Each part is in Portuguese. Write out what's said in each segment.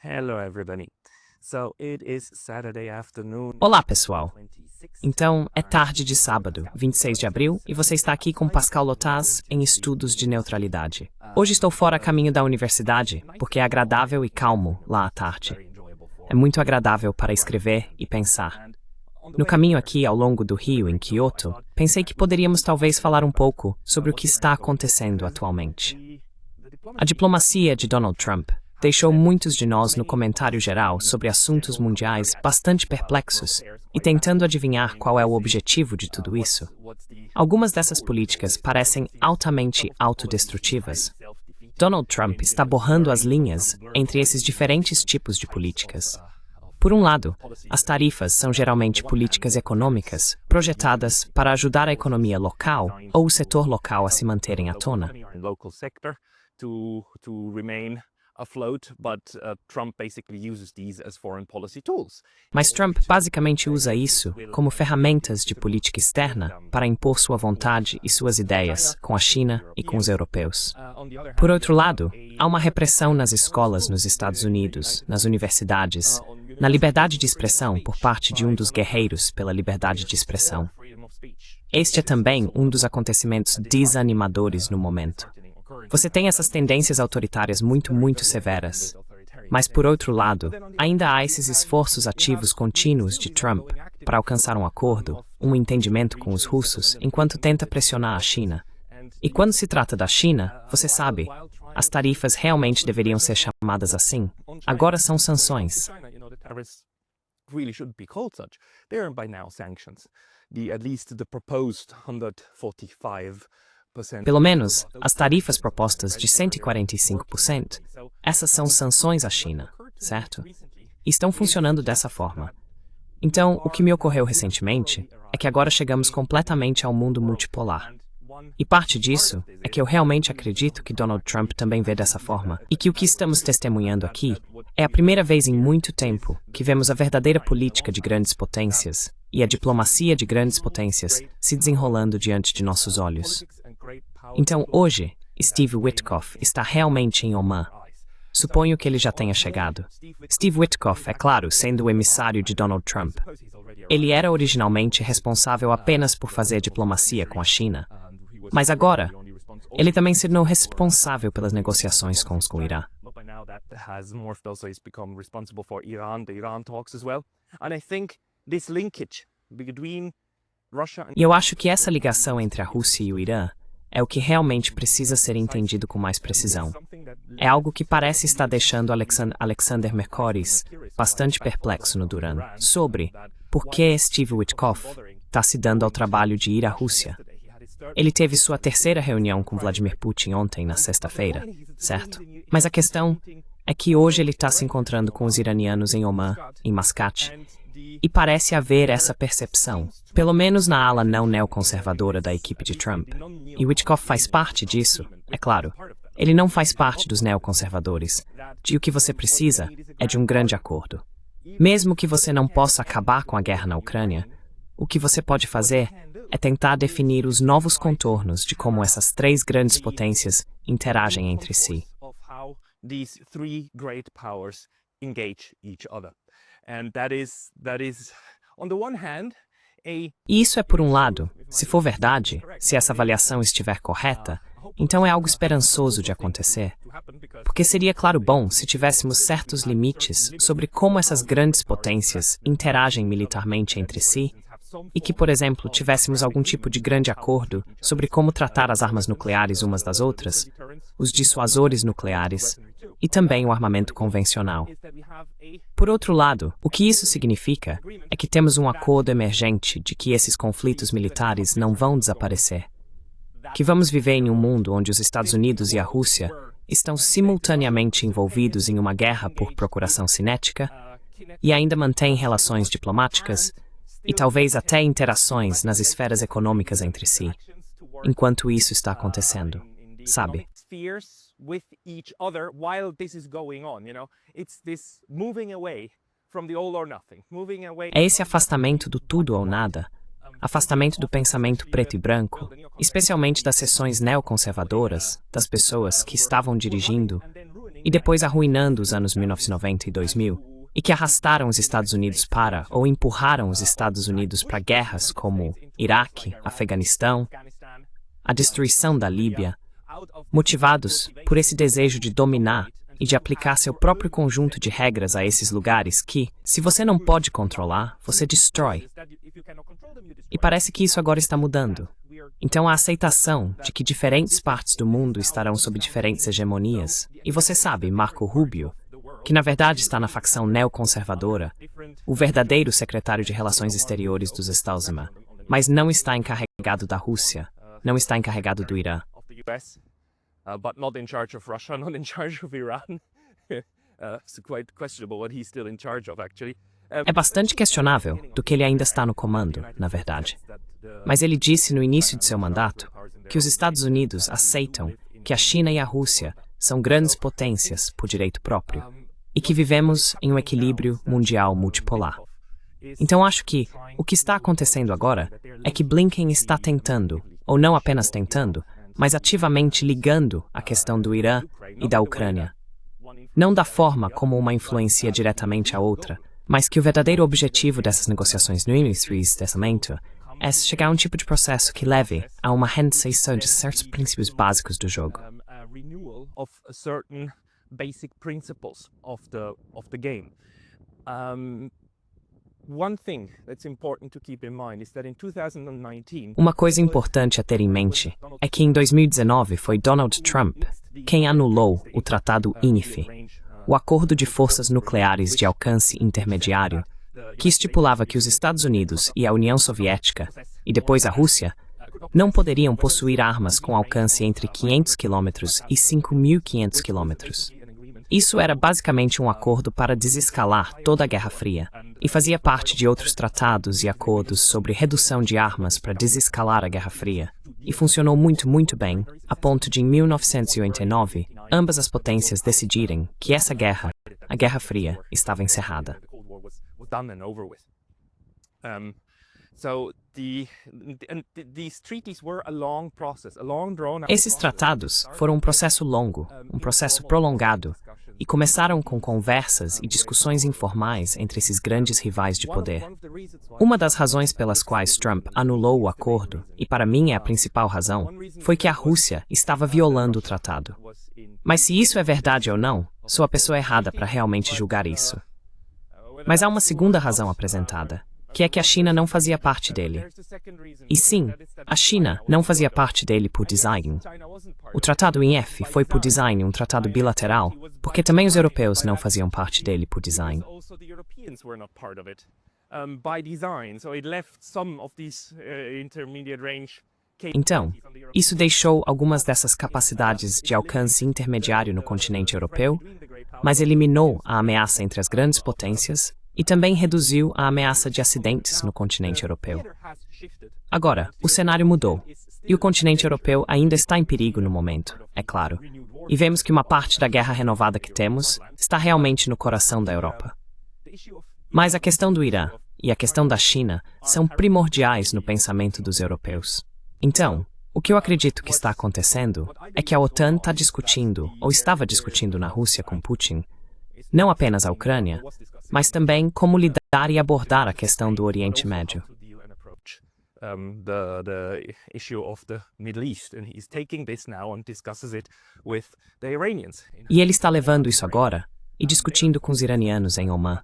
Hello, everybody. So it is Saturday afternoon. Olá, pessoal. Então, é tarde de sábado, 26 de abril, e você está aqui com Pascal Lotaz em Estudos de Neutralidade. Hoje estou fora a caminho da universidade, porque é agradável e calmo lá à tarde. É muito agradável para escrever e pensar. No caminho aqui ao longo do rio, em Kyoto, pensei que poderíamos talvez falar um pouco sobre o que está acontecendo atualmente. A diplomacia de Donald Trump deixou muitos de nós no comentário geral sobre assuntos mundiais bastante perplexos e tentando adivinhar qual é o objetivo de tudo isso. Algumas dessas políticas parecem altamente autodestrutivas. Donald Trump está borrando as linhas entre esses diferentes tipos de políticas. Por um lado, as tarifas são geralmente políticas econômicas projetadas para ajudar a economia local ou o setor local a se manterem à tona. Mas Trump basicamente usa isso como ferramentas de política externa para impor sua vontade e suas ideias com a China e com os europeus. Por outro lado, há uma repressão nas escolas nos Estados Unidos, nas universidades, na liberdade de expressão por parte de um dos guerreiros pela liberdade de expressão. Este é também um dos acontecimentos desanimadores no momento. Você tem essas tendências autoritárias muito severas. Mas, por outro lado, ainda há esses esforços ativos contínuos de Trump para alcançar um acordo, um entendimento com os russos, enquanto tenta pressionar a China. E quando se trata da China, você sabe, as tarifas realmente deveriam ser chamadas assim. Agora são sanções. Pelo menos, as tarifas propostas de 145%, essas são sanções à China, certo? E estão funcionando dessa forma. Então, o que me ocorreu recentemente é que agora chegamos completamente ao mundo multipolar. E parte disso é que eu realmente acredito que Donald Trump também vê dessa forma, e que o que estamos testemunhando aqui é a primeira vez em muito tempo que vemos a verdadeira política de grandes potências e a diplomacia de grandes potências se desenrolando diante de nossos olhos. Então, hoje, Steve Witkoff está realmente em Oman. Suponho que ele já tenha chegado. Steve Witkoff, é claro, sendo o emissário de Donald Trump. Ele era originalmente responsável apenas por fazer diplomacia com a China. Mas agora, ele também se tornou responsável pelas negociações com o Irã. E eu acho que essa ligação entre a Rússia e o Irã é o que realmente precisa ser entendido com mais precisão. É algo que parece estar deixando Alexander Mercoris bastante perplexo no Duran sobre por que Steve Witkoff está se dando ao trabalho de ir à Rússia. Ele teve sua terceira reunião com Vladimir Putin ontem, na sexta-feira, certo? Mas a questão é que hoje ele está se encontrando com os iranianos em Oman, em Mascate, e parece haver essa percepção, pelo menos na ala não neoconservadora da equipe de Trump. E Witkoff faz parte disso, é claro. Ele não faz parte dos neoconservadores. De o que você precisa é de um grande acordo. Mesmo que você não possa acabar com a guerra na Ucrânia, o que você pode fazer é tentar definir os novos contornos de como essas três grandes potências interagem entre si. E isso é, por um lado, se for verdade, se essa avaliação estiver correta, então é algo esperançoso de acontecer. Porque seria, claro, bom se tivéssemos certos limites sobre como essas grandes potências interagem militarmente entre si e que, por exemplo, tivéssemos algum tipo de grande acordo sobre como tratar as armas nucleares umas das outras, os dissuasores nucleares e também o armamento convencional. Por outro lado, o que isso significa é que temos um acordo emergente de que esses conflitos militares não vão desaparecer. Que vamos viver em um mundo onde os Estados Unidos e a Rússia estão simultaneamente envolvidos em uma guerra por procuração cinética e ainda mantêm relações diplomáticas e talvez até interações nas esferas econômicas entre si, enquanto isso está acontecendo, sabe? É esse afastamento do tudo ou nada, afastamento do pensamento preto e branco, especialmente das seções neoconservadoras, das pessoas que estavam dirigindo e depois arruinando os anos 1990 e 2000, e que arrastaram os Estados Unidos para ou empurraram os Estados Unidos para guerras como Iraque, Afeganistão, a destruição da Líbia, motivados por esse desejo de dominar e de aplicar seu próprio conjunto de regras a esses lugares que, se você não pode controlar, você destrói. E parece que isso agora está mudando. Então a aceitação de que diferentes partes do mundo estarão sob diferentes hegemonias, e você sabe, Marco Rubio, que na verdade está na facção neoconservadora, o verdadeiro secretário de Relações Exteriores dos Estados Unidos, mas não está encarregado da Rússia, não está encarregado do Irã. But not in charge of Russia, not in charge of Iran. It's quite questionable what he's still in charge of, actually. É bastante questionável do que ele ainda está no comando, na verdade. Mas ele disse no início de seu mandato que os Estados Unidos aceitam que a China e a Rússia são grandes potências por direito próprio e que vivemos em um equilíbrio mundial multipolar. Então acho que o que está acontecendo agora é que Blinken está tentando, ou não apenas tentando, mas ativamente ligando a questão do Irã e da Ucrânia. Não da forma como uma influencia diretamente a outra, mas que o verdadeiro objetivo dessas negociações no início desse momento é chegar a um tipo de processo que leve a uma reinserção de certos princípios básicos do jogo. A renewal of certain basic principles of the game. One thing that's important to keep in mind is that in 2019, Uma coisa importante a ter em mente é que em 2019 foi Donald Trump quem anulou o Tratado INF, o Acordo de Forças Nucleares de Alcance Intermediário, que estipulava que os Estados Unidos e a União Soviética, e depois a Rússia, não poderiam possuir armas com alcance entre 500 km e 5.500 km. Isso era basicamente um acordo para desescalar toda a Guerra Fria e fazia parte de outros tratados e acordos sobre redução de armas para desescalar a Guerra Fria. E funcionou muito bem, a ponto de em 1989, ambas as potências decidirem que essa guerra, a Guerra Fria, estava encerrada. Esses tratados foram um processo longo, um processo prolongado, e começaram com conversas e discussões informais entre esses grandes rivais de poder. Uma das razões pelas quais Trump anulou o acordo, e para mim é a principal razão, foi que a Rússia estava violando o tratado. Mas se isso é verdade ou não, sou a pessoa errada para realmente julgar isso. Mas há uma segunda razão apresentada, que é que a China não fazia parte dele. E sim, a China não fazia parte dele por design. O Tratado INF foi por design um tratado bilateral, porque também os europeus não faziam parte dele por design. Então, isso deixou algumas dessas capacidades de alcance intermediário no continente europeu, mas eliminou a ameaça entre as grandes potências e também reduziu a ameaça de acidentes no continente europeu. Agora, o cenário mudou, e o continente europeu ainda está em perigo no momento, é claro. E vemos que uma parte da guerra renovada que temos está realmente no coração da Europa. Mas a questão do Irã e a questão da China são primordiais no pensamento dos europeus. Então, o que eu acredito que está acontecendo é que a OTAN está discutindo, ou estava discutindo na Rússia com Putin, não apenas a Ucrânia, mas também como lidar e abordar a questão do Oriente Médio. E ele está levando isso agora e discutindo com os iranianos em Oman.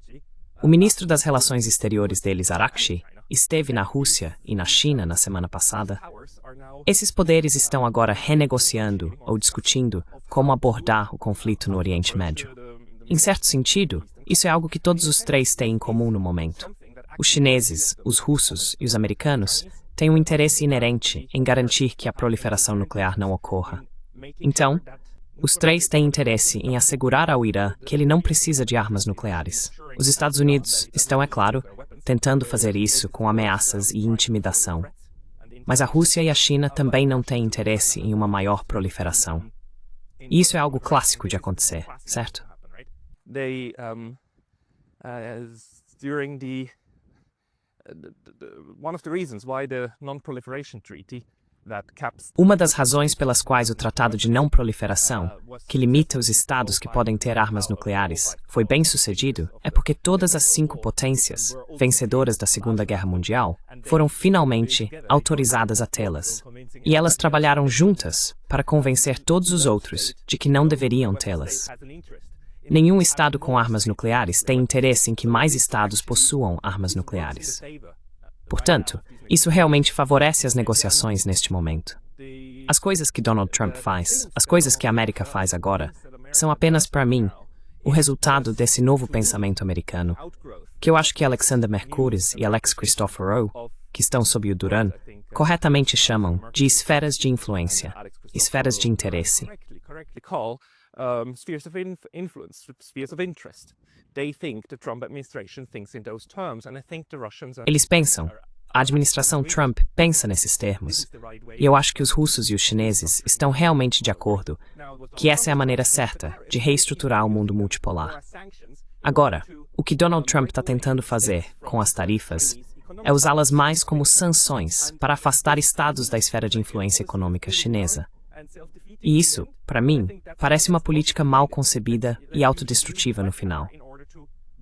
O ministro das Relações Exteriores deles, Arakchi, esteve na Rússia e na China na semana passada. Esses poderes estão agora renegociando ou discutindo como abordar o conflito no Oriente Médio. Em certo sentido, isso é algo que todos os três têm em comum no momento. Os chineses, os russos e os americanos têm um interesse inerente em garantir que a proliferação nuclear não ocorra. Então, os três têm interesse em assegurar ao Irã que ele não precisa de armas nucleares. Os Estados Unidos estão, é claro, tentando fazer isso com ameaças e intimidação. Mas a Rússia e a China também não têm interesse em uma maior proliferação. E isso é algo clássico de acontecer, certo? One of the reasons why the Non-Proliferation Treaty that caps Uma das razões pelas quais o Tratado de Não Proliferação, que limita os estados que podem ter armas nucleares, foi bem sucedido é porque todas as 5 potências, vencedoras da Segunda Guerra Mundial, foram finalmente autorizadas a tê-las. E elas trabalharam juntas para convencer todos os outros de que não deveriam tê-las. Nenhum estado com armas nucleares tem interesse em que mais estados possuam armas nucleares. Portanto, isso realmente favorece as negociações neste momento. As coisas que Donald Trump faz, as coisas que a América faz agora, são apenas, para mim, o resultado desse novo pensamento americano, que eu acho que Alexander Mercouris e Alex Christoforou, que estão sob o Duran, corretamente chamam de esferas de influência, esferas de interesse. Spheres of influence, spheres of interest. They think the Trump administration thinks in those terms, and I think the Russians are. Eles pensam, a administração Trump pensa nesses termos, e eu acho que os russos e os chineses estão realmente de acordo que essa é a maneira certa de reestruturar o mundo multipolar. Agora, o que Donald Trump está tentando fazer com as tarifas é usá-las mais como sanções para afastar estados da esfera de influência econômica chinesa. E isso, para mim, parece uma política mal concebida e autodestrutiva no final.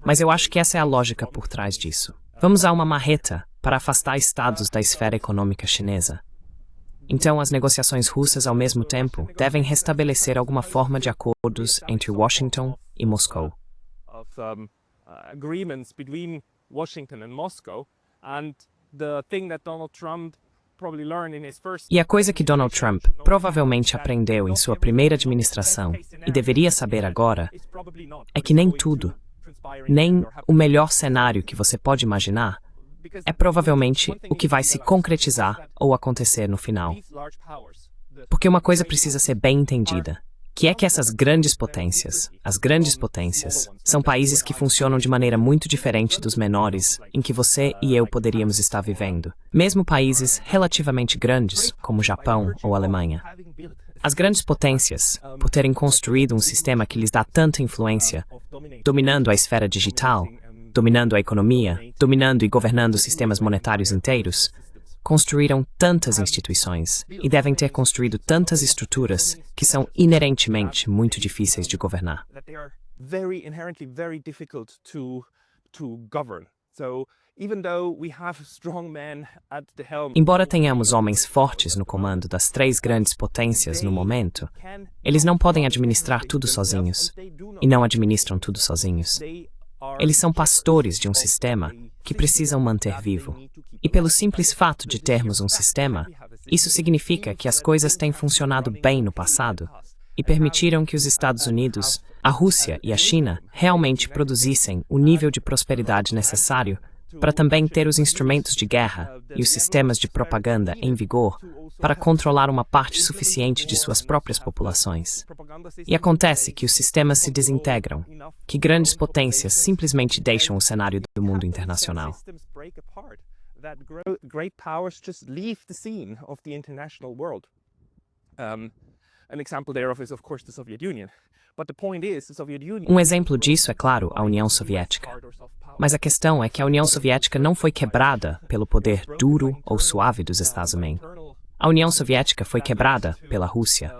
Mas eu acho que essa é a lógica por trás disso. Vamos usar uma marreta para afastar estados da esfera econômica chinesa. Então, as negociações russas, ao mesmo tempo, devem restabelecer alguma forma de acordos entre Washington e Moscou. Agreements between Washington and Moscow, and the thing that Donald Trump probably learned in his first. E a coisa que Donald Trump provavelmente aprendeu em sua primeira administração e deveria saber agora é que nem tudo, nem o melhor cenário que você pode imaginar, é provavelmente o que vai se concretizar ou acontecer no final. Porque uma coisa precisa ser bem entendida, que é que essas grandes potências, as grandes potências, são países que funcionam de maneira muito diferente dos menores em que você e eu poderíamos estar vivendo. Mesmo países relativamente grandes, como Japão ou Alemanha. As grandes potências, por terem construído um sistema que lhes dá tanta influência, dominando a esfera digital, dominando a economia, dominando e governando sistemas monetários inteiros, construíram tantas instituições e devem ter construído tantas estruturas que são inerentemente muito difíceis de governar. Embora tenhamos homens fortes no comando das 3 grandes potências no momento, eles não podem administrar tudo sozinhos, e não administram tudo sozinhos. Eles são pastores de um sistema que precisam manter vivo. E pelo simples fato de termos um sistema, isso significa que as coisas têm funcionado bem no passado e permitiram que os Estados Unidos, a Rússia e a China realmente produzissem o nível de prosperidade necessário para também ter os instrumentos de guerra e os sistemas de propaganda em vigor para controlar uma parte suficiente de suas próprias populações. E acontece que os sistemas se desintegram, que grandes potências simplesmente deixam o cenário do mundo internacional. Um exemplo disso é, claro, a União Soviética. Mas a questão é que a União Soviética não foi quebrada pelo poder duro ou suave dos Estados Unidos. A União Soviética foi quebrada pela Rússia.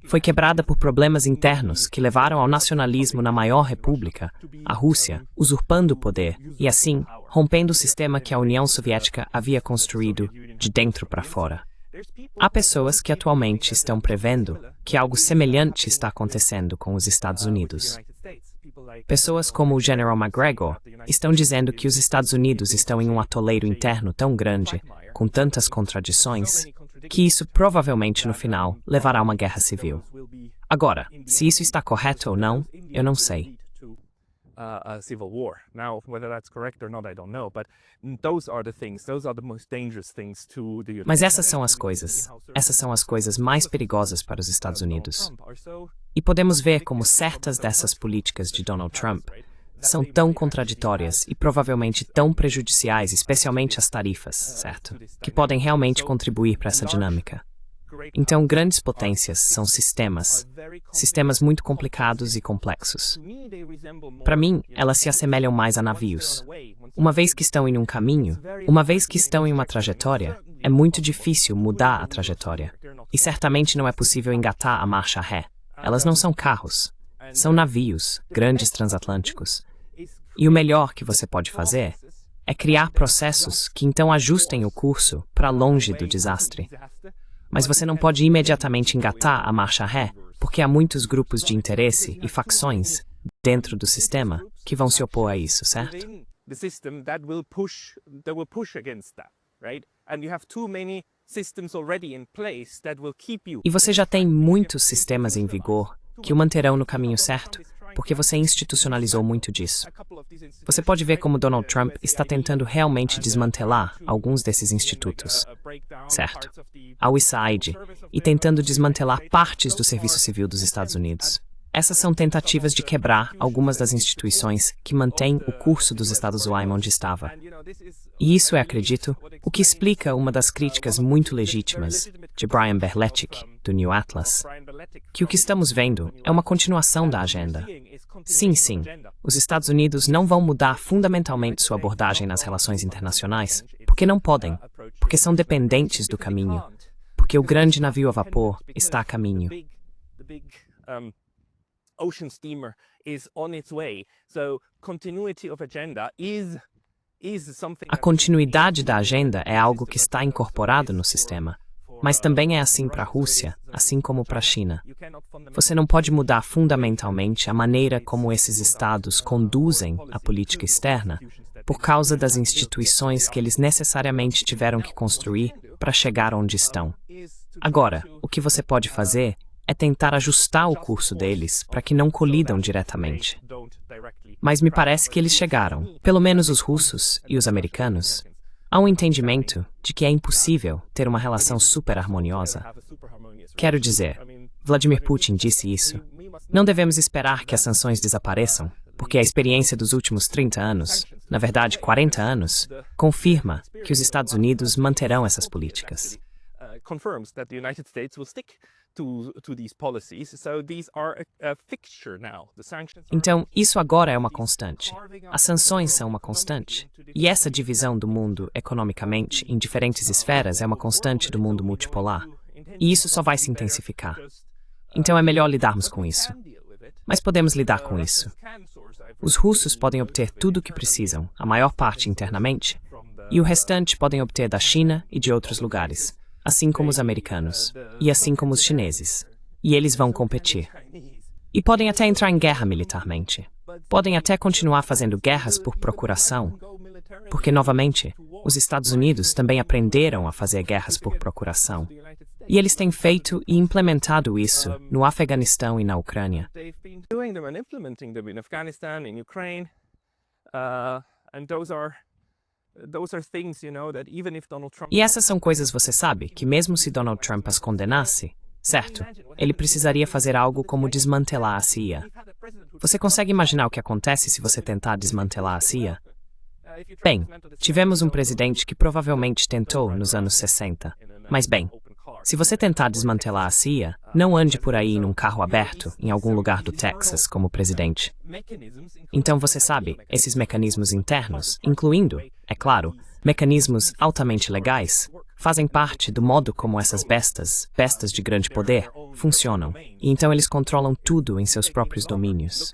Foi quebrada por problemas internos que levaram ao nacionalismo na maior república, a Rússia, usurpando o poder e, assim, rompendo o sistema que a União Soviética havia construído de dentro para fora. Há pessoas que atualmente estão prevendo que algo semelhante está acontecendo com os Estados Unidos. Pessoas como o General McGregor estão dizendo que os Estados Unidos estão em um atoleiro interno tão grande, com tantas contradições, que isso provavelmente no final levará a uma guerra civil. Agora, se isso está correto ou não, eu não sei. A civil war. Now, whether that's correct or not, I don't know, but those are the most dangerous things to the United States. Mas essas são as coisas mais perigosas para os Estados Unidos. E podemos ver como certas dessas políticas de Donald Trump são tão contraditórias e provavelmente tão prejudiciais, especialmente as tarifas, certo? Que podem realmente contribuir para essa dinâmica. Então, grandes potências são sistemas muito complicados e complexos. Para mim, elas se assemelham mais a navios. Uma vez que estão em um caminho, uma vez que estão em uma trajetória, é muito difícil mudar a trajetória. E certamente não é possível engatar a marcha ré. Elas não são carros. São navios, grandes transatlânticos. E o melhor que você pode fazer é criar processos que então ajustem o curso para longe do desastre. Mas você não pode imediatamente engatar a marcha ré, porque há muitos grupos de interesse e facções dentro do sistema que vão se opor a isso, certo? E você já tem muitos sistemas em vigor que o manterão no caminho certo, porque você institucionalizou muito disso. Você pode ver como Donald Trump está tentando realmente desmantelar alguns desses institutos, certo? A USAID, e tentando desmantelar partes do Serviço Civil dos Estados Unidos. Essas são tentativas de quebrar algumas das instituições que mantêm o curso dos Estados Unidos onde estava. E isso é, acredito, o que explica uma das críticas muito legítimas de Brian Berletic, do New Atlas, que o que estamos vendo é uma continuação da agenda. Sim, os Estados Unidos não vão mudar fundamentalmente sua abordagem nas relações internacionais, porque não podem, porque são dependentes do caminho, porque o grande navio a vapor está a caminho. Ocean steamer is on its way. So continuity of agenda is something. A continuidade da agenda é algo que está incorporado no sistema, mas também é assim para a Rússia, assim como para a China. Você não pode mudar fundamentalmente a maneira como esses estados conduzem a política externa por causa das instituições que eles necessariamente tiveram que construir para chegar onde estão. Agora, o que você pode fazer é tentar ajustar o curso deles para que não colidam diretamente. Mas me parece que eles chegaram, pelo menos os russos e os americanos, a um entendimento de que é impossível ter uma relação super harmoniosa. Quero dizer, Vladimir Putin disse isso. Não devemos esperar que as sanções desapareçam, porque a experiência dos últimos 30 anos, na verdade 40 anos, confirma que os Estados Unidos manterão essas políticas. Confirms that the United States will stick to these policies. So these are a fixture now. The sanctions are... Então, isso agora é uma constante. As sanções são uma constante. E essa divisão do mundo economicamente em diferentes esferas é uma constante do mundo multipolar. E isso só vai se intensificar. Então é melhor lidarmos com isso. Mas podemos lidar com isso. Os russos podem obter tudo o que precisam, a maior parte internamente, e o restante podem obter da China e de outros lugares, assim como os americanos, e assim como os chineses. E eles vão competir. E podem até entrar em guerra militarmente. Podem até continuar fazendo guerras por procuração, porque, novamente, os Estados Unidos também aprenderam a fazer guerras por procuração. E eles têm feito e implementado isso no Afeganistão e na Ucrânia. E essas são coisas, você sabe, que mesmo se Donald Trump as condenasse, certo, ele precisaria fazer algo como desmantelar a CIA. Você consegue imaginar o que acontece se você tentar desmantelar a CIA? Bem, tivemos um presidente que provavelmente tentou nos anos 60. Mas bem, se você tentar desmantelar a CIA, não ande por aí num carro aberto em algum lugar do Texas como presidente. Então você sabe, esses mecanismos internos, incluindo, é claro, mecanismos altamente legais, fazem parte do modo como essas bestas de grande poder, funcionam. E então eles controlam tudo em seus próprios domínios.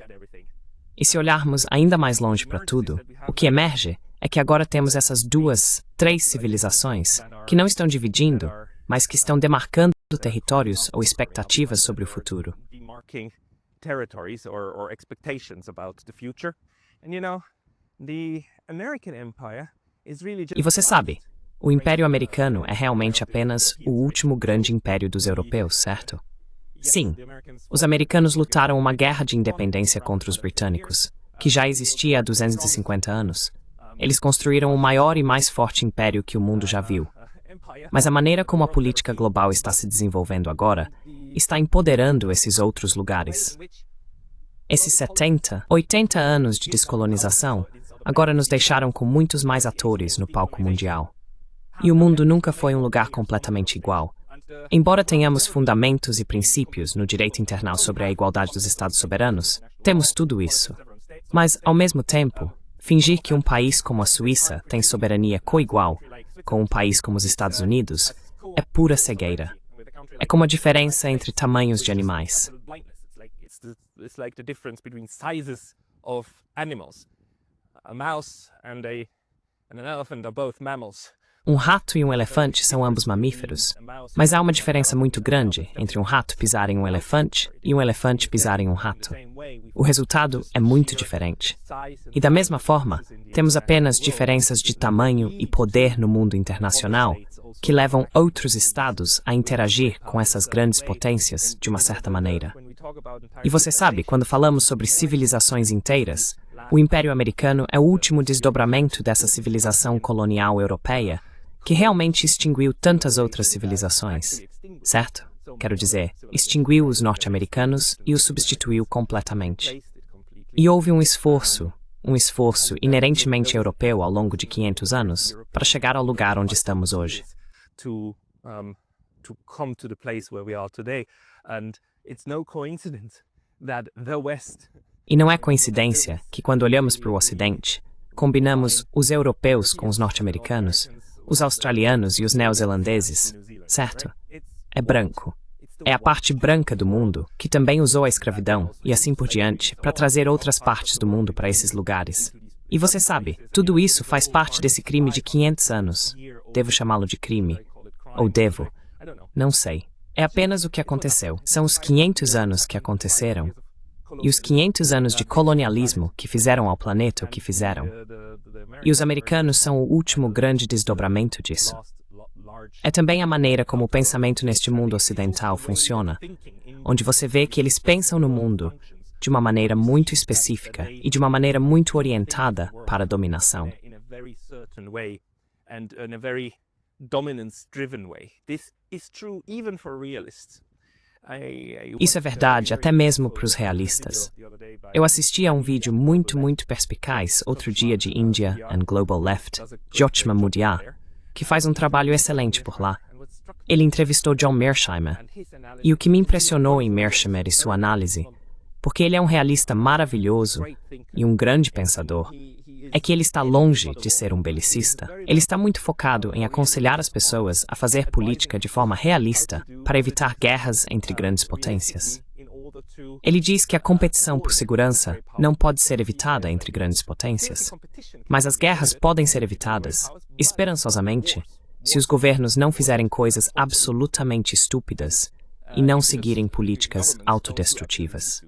E se olharmos ainda mais longe para tudo, o que emerge é que agora temos essas três civilizações que não estão dividindo, mas que estão demarcando territórios ou expectativas sobre o futuro. E você sabe, o Império Americano é realmente apenas o último grande império dos europeus, certo? Sim, os americanos lutaram uma guerra de independência contra os britânicos, que já existia há 250 anos. Eles construíram o maior e mais forte império que o mundo já viu. Mas a maneira como a política global está se desenvolvendo agora está empoderando esses outros lugares. Esses 70, 80 anos de descolonização agora nos deixaram com muitos mais atores no palco mundial. E o mundo nunca foi um lugar completamente igual, Embora tenhamos fundamentos e princípios no direito internacional sobre a igualdade dos Estados soberanos, temos tudo isso. Mas, ao mesmo tempo, fingir que um país como a Suíça tem soberania coigual com um país como os Estados Unidos é pura cegueira. É como a diferença entre tamanhos de animais. It's like the difference between sizes of animals. A mouse and an elephant are both mammals. Um rato e um elefante são ambos mamíferos, mas há uma diferença muito grande entre um rato pisar em um elefante e um elefante pisar em um rato. O resultado é muito diferente. E da mesma forma, temos apenas diferenças de tamanho e poder no mundo internacional que levam outros estados a interagir com essas grandes potências de uma certa maneira. E você sabe, quando falamos sobre civilizações inteiras, o Império Americano é o último desdobramento dessa civilização colonial europeia que realmente extinguiu tantas outras civilizações, certo? Quero dizer, extinguiu os norte-americanos e os substituiu completamente. E houve um esforço inerentemente europeu ao longo de 500 anos para chegar ao lugar onde estamos hoje. To come to the place where we are today, and it's no coincidence that the West. E não é coincidência que quando olhamos para o Ocidente, combinamos os europeus com os norte-americanos, os australianos e os neozelandeses, certo? É branco. É a parte branca do mundo que também usou a escravidão e assim por diante para trazer outras partes do mundo para esses lugares. E você sabe, tudo isso faz parte desse crime de 500 anos. Devo chamá-lo de crime? Ou devo? Não sei. É apenas o que aconteceu. São os 500 anos que aconteceram. E os 500 anos de colonialismo que fizeram ao planeta o que fizeram. E os americanos são o último grande desdobramento disso. É também a maneira como o pensamento neste mundo ocidental funciona, onde você vê que eles pensam no mundo de uma maneira muito específica e de uma maneira muito orientada para a dominação. Isso é verdade até mesmo para os realistas. Eu assisti a um vídeo muito perspicaz outro dia de India and Global Left, Jyotsna Mudhya, que faz um trabalho excelente por lá. Ele entrevistou John Mearsheimer, e o que me impressionou em Mearsheimer e sua análise, porque ele é um realista maravilhoso e um grande pensador, é que ele está longe de ser um belicista. Ele está muito focado em aconselhar as pessoas a fazer política de forma realista para evitar guerras entre grandes potências. Ele diz que a competição por segurança não pode ser evitada entre grandes potências, mas as guerras podem ser evitadas, esperançosamente, se os governos não fizerem coisas absolutamente estúpidas e não seguirem políticas autodestrutivas.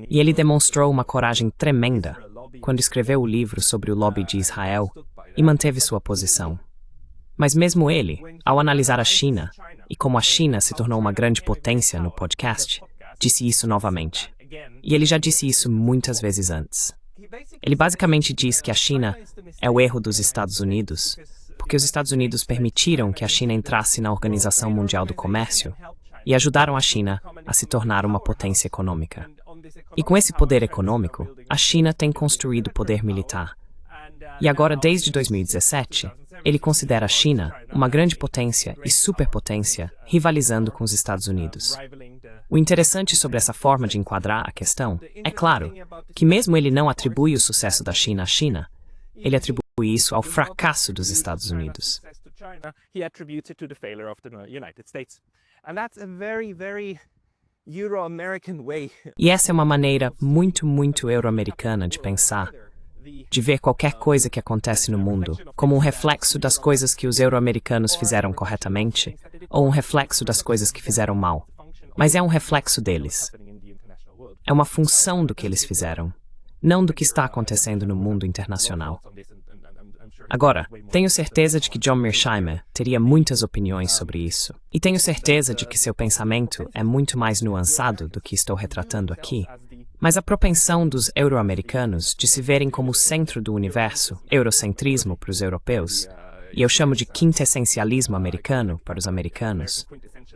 E ele demonstrou uma coragem tremenda quando escreveu o livro sobre o lobby de Israel e manteve sua posição. Mas mesmo ele, ao analisar a China e como a China se tornou uma grande potência no podcast, disse isso novamente. E ele já disse isso muitas vezes antes. Ele basicamente diz que a China é o erro dos Estados Unidos, porque os Estados Unidos permitiram que a China entrasse na Organização Mundial do Comércio e ajudaram a China a se tornar uma potência econômica. E com esse poder econômico, a China tem construído poder militar. E agora, desde 2017, ele considera a China uma grande potência e superpotência rivalizando com os Estados Unidos. O interessante sobre essa forma de enquadrar a questão é, claro, que mesmo ele não atribui o sucesso da China à China, ele atribui isso ao fracasso dos Estados Unidos. E essa é uma maneira muito euro-americana de pensar, de ver qualquer coisa que acontece no mundo como um reflexo das coisas que os euro-americanos fizeram corretamente ou um reflexo das coisas que fizeram mal. Mas é um reflexo deles. É uma função do que eles fizeram, não do que está acontecendo no mundo internacional. Agora, tenho certeza de que John Mearsheimer teria muitas opiniões sobre isso. E tenho certeza de que seu pensamento é muito mais nuançado do que estou retratando aqui. Mas a propensão dos euro-americanos de se verem como o centro do universo, eurocentrismo para os europeus, e eu chamo de quintessencialismo americano para os americanos,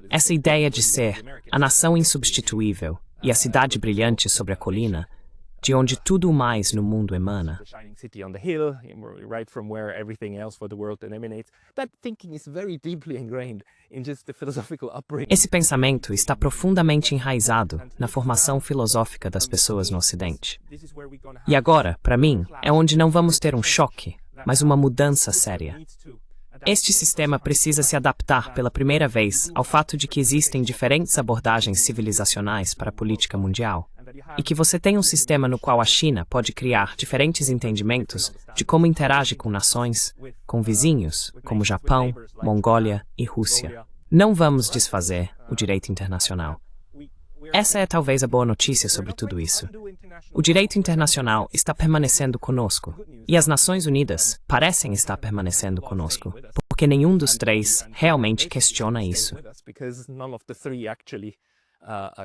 essa ideia de ser a nação insubstituível e a cidade brilhante sobre a colina, de onde tudo mais no mundo emana. The shining city on the hill, right from where everything else for the world then emanates. That thinking is very deeply ingrained in just the philosophical upbringing. Esse pensamento está profundamente enraizado na formação filosófica das pessoas no Ocidente. This is where we're gonna E have agora, para mim, é onde não vamos ter um choque, mas uma mudança séria. needs to Este sistema precisa se adaptar pela primeira vez ao fato de que existem diferentes abordagens civilizacionais para a política mundial, e que você tem um sistema no qual a China pode criar diferentes entendimentos de como interage com nações, com vizinhos, como Japão, Mongólia e Rússia. Não vamos desfazer o direito internacional. Essa é talvez a boa notícia sobre tudo isso. O direito internacional está permanecendo conosco, e as Nações Unidas parecem estar permanecendo conosco, porque nenhum dos três realmente questiona isso. with us because none of the three actually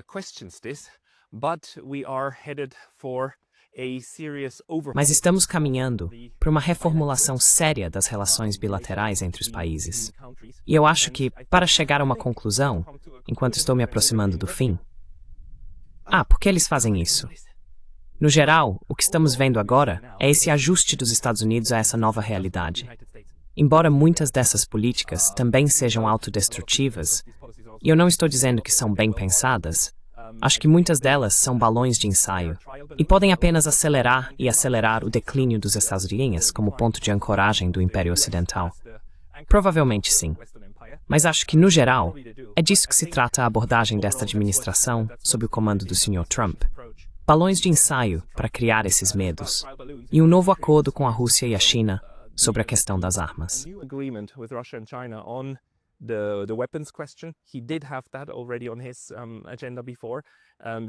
questions this, but we are headed for a serious overhaul. Mas estamos caminhando para uma reformulação séria das relações bilaterais entre os países. E eu acho que, para chegar a uma conclusão, enquanto estou me aproximando do fim... por que eles fazem isso? No geral, o que estamos vendo agora é esse ajuste dos Estados Unidos a essa nova realidade. Embora muitas dessas políticas também sejam autodestrutivas, e eu não estou dizendo que são bem pensadas, acho que muitas delas são balões de ensaio e podem apenas acelerar o declínio dos Estados Unidos como ponto de ancoragem do Império Ocidental. Provavelmente sim. Mas acho que, no geral, é disso que se trata a abordagem desta administração sob o comando do Sr. Trump. Balões de ensaio para criar esses medos. E um novo acordo com a Rússia e a China sobre a questão das armas. New agreement with Russia and China on the weapons question. He did have that already on his agenda before.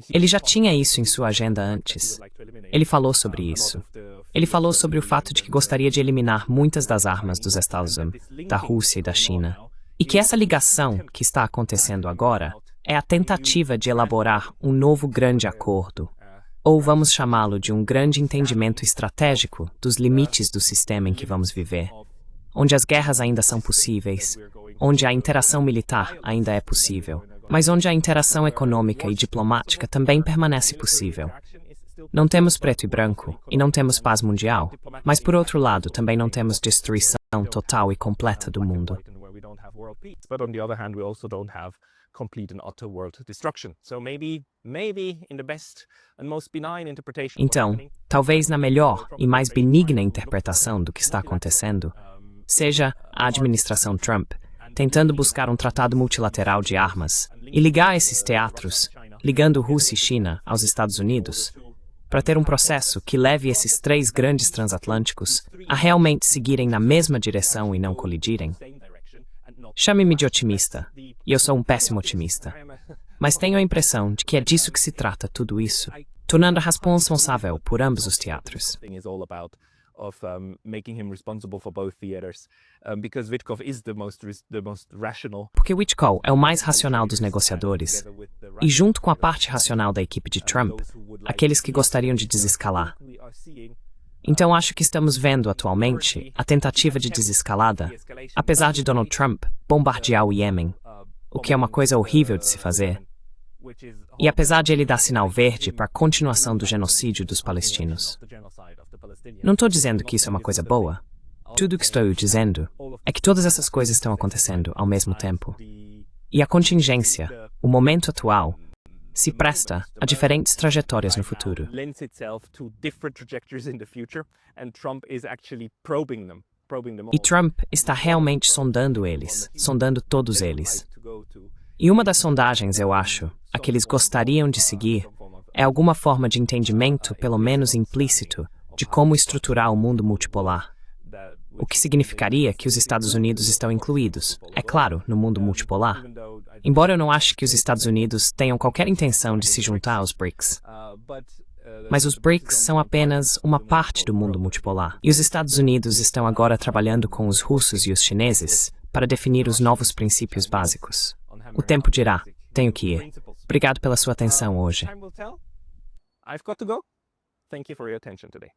Ele já tinha isso em sua agenda antes. Ele falou sobre isso. Ele falou sobre o fato de que gostaria de eliminar muitas das armas dos Estados Unidos, da Rússia e da China. E que essa ligação que está acontecendo agora é a tentativa de elaborar um novo grande acordo, ou vamos chamá-lo de um grande entendimento estratégico dos limites do sistema em que vamos viver, onde as guerras ainda são possíveis, onde a interação militar ainda é possível, mas onde a interação econômica e diplomática também permanece possível. Não temos preto e branco, e não temos paz mundial, mas por outro lado também não temos destruição total e completa do mundo. But on the other hand, we also don't have complete and utter world destruction. So maybe in the best and most benign interpretation. Então, talvez na melhor e mais benigna interpretação do que está acontecendo, seja a administração Trump tentando buscar um tratado multilateral de armas e ligar esses teatros, ligando Rússia e China aos Estados Unidos, para ter um processo que leve esses três grandes transatlânticos a realmente seguirem na mesma direção e não colidirem. Chame-me de otimista, e eu sou um péssimo otimista. Mas tenho a impressão de que é disso que se trata tudo isso, tornando a responsável por ambos os teatros. Of making him responsible for both theaters, because Witkoff is the most rational. Porque Witkoff é o mais racional dos negociadores, e junto com a parte racional da equipe de Trump, aqueles que gostariam de desescalar. Então acho que estamos vendo atualmente a tentativa de desescalada, apesar de Donald Trump bombardear o Iêmen, o que é uma coisa horrível de se fazer, e apesar de ele dar sinal verde para a continuação do genocídio dos palestinos. Não estou dizendo que isso é uma coisa boa. Tudo o que estou dizendo é que todas essas coisas estão acontecendo ao mesmo tempo. E a contingência, o momento atual, se presta a diferentes trajetórias no futuro. E Trump está realmente sondando eles, sondando todos eles. E uma das sondagens, eu acho, a que eles gostariam de seguir, é alguma forma de entendimento, pelo menos implícito, de como estruturar o mundo multipolar. O que significaria que os Estados Unidos estão incluídos, é claro, no mundo multipolar. Embora eu não ache que os Estados Unidos tenham qualquer intenção de se juntar aos BRICS. Mas os BRICS são apenas uma parte do mundo multipolar. E os Estados Unidos estão agora trabalhando com os russos e os chineses para definir os novos princípios básicos. O tempo dirá. Tenho que ir. Obrigado pela sua atenção hoje. I've got to go. Thank you for your attention today.